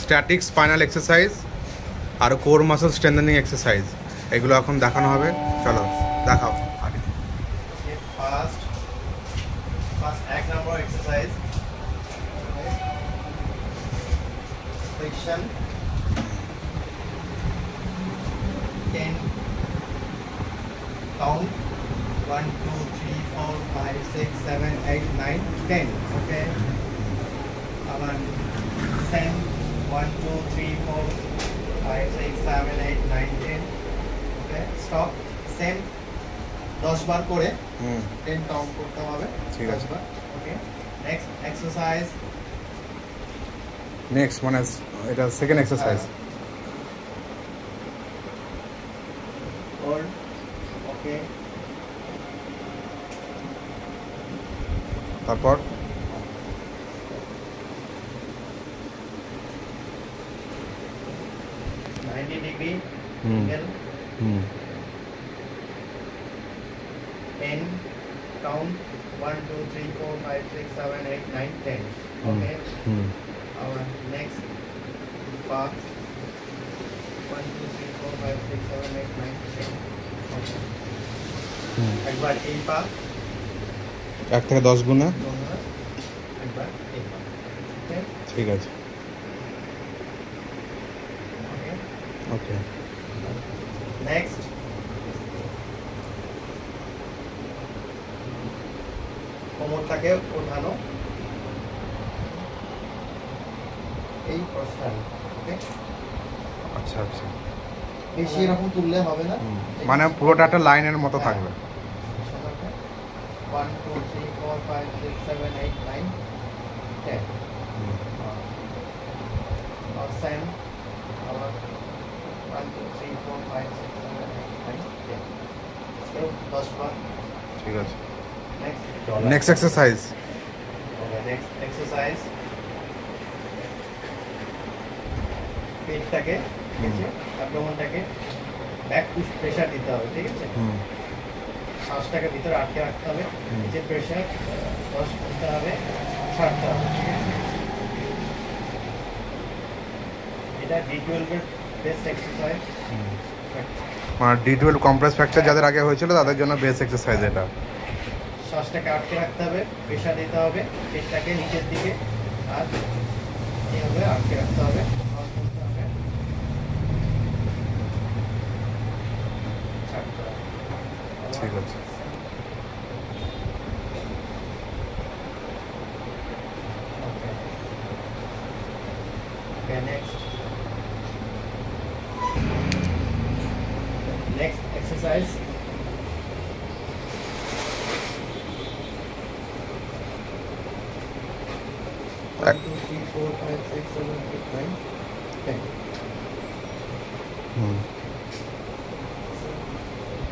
Static spinal exercise আর core muscle strengthening exercise, এগুলো এখন দেখানো হবে। চলো দেখাও। ফার্স্ট 1 নম্বর exercise flexion 10 count 1 2 3 4 5 6 7 8 9 10 okay abar 10 1 2 3 4 5 6 7 8 9 10 okay stop same 10 বার করে 10 কাউন্ট করতে হবে। ঠিক আছে, ওকে নেক্সট এক্সারসাইজ। নেক্সট মানে এটা সেকেন্ড এক্সারসাইজ। হোল্ড ওকে তারপর 90 degree angle 10 count 1 2 3 4 5 6 7 8 9 10 okay our next part 1 2 3 4 5 6 7 8 9 10 okay একবার এই পা 1 থেকে 10 গুণে একবার এই পা okay ঠিক আছে okay ওকে next কোমরটাকে ওঠানো এই প্রস্থান ওকে আচ্ছা আচ্ছা, বেশি এরকম তুললে হবে না, মানে পুরোটা একটা লাইনের মতো থাকবে। 1 2 3 4 5 6 7 8 9 10 और सेम और 1 2 3 4 5 6 7 8 9 10 तो 10 बार ঠিক আছে। Next next exercise. Okay next exercise পেটটাকে নিচে অ্যাবডোমেনটাকে ব্যাক পুশ প্রেসার দিতে হবে, ঠিক আছে? শ্বাসটাকে ভিতরে আটকে রাখতে হবে, নিচে প্রেসার 10 করতে হবে, ছাড়তে হবে, ঠিক আছে? এটা D12 এর বেস্ট এক্সারসাইজ। মানে D12 কমপ্রেস ফ্র্যাকচার যাদের আগে হয়েছিল তাদের জন্য বেস্ট এক্সারসাইজ এটা। শ্বাসটাকে আটকে রাখতে হবে, প্রেসার দিতে হবে, পেটটাকে নিচের দিকে আর এইভাবে আটকে রাখতে হবে, শ্বাস করতে হবে, ছাড়তে হবে। ঠিক আছে। Okay, next exercise. One, two, three, four, five, six, seven, eight, nine, 10.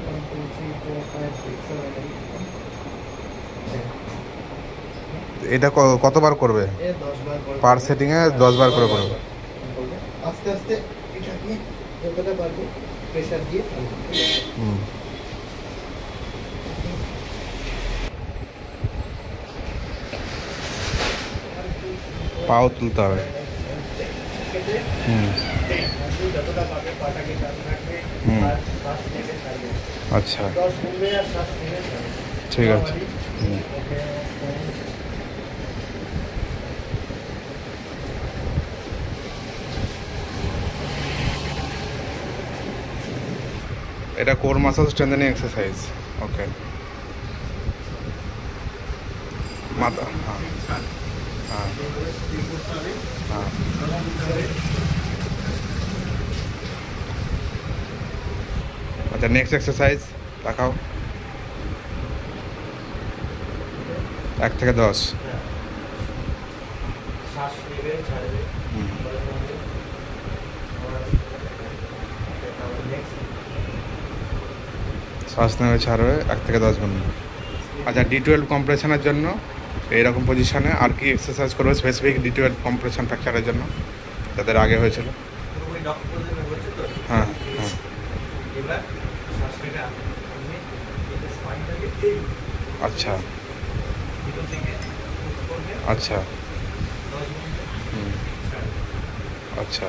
1 2 3 4 5 6 7 8 9 10. এটা কতবার করবে? এ 10 বার করে পার সেটিং এ 10 বার করে করবে। আস্তে আস্তে এটা দিয়ে যতটা পারবে প্রেসার দিয়ে পাও তুলতে হবে। যতটা পারবে পাটাকে টান রাখবে আর শ্বাস নেবে ছাড়বে। আচ্ছা 10 ঘুরবে আর শ্বাস নেবে ছাড়বে। ঠিক আছে। ওকে এটা কোর মাসল স্ট্রেংথেনিং এক্সারসাইজ। ওকে মাথা হ্যাঁ হ্যাঁ হ্যাঁ আচ্ছা নেক্সট এক্সারসাইজ দেখাও। 1 থেকে 10। শ্বাস নেবে ছাড়বে। শ্বাস নেবে ছাড়বে 1 থেকে 10 গুণ। আচ্ছা D12 কম্প্রেশনের জন্য এইরকম পজিশনে আর কি এক্সারসাইজ করবে স্পেসিফিক D12 কম্প্রেশন ফ্র্যাকচারের জন্য যাদের আগে হয়েছিল? হ্যাঁ হ্যাঁ আচ্ছা আচ্ছা আচ্ছা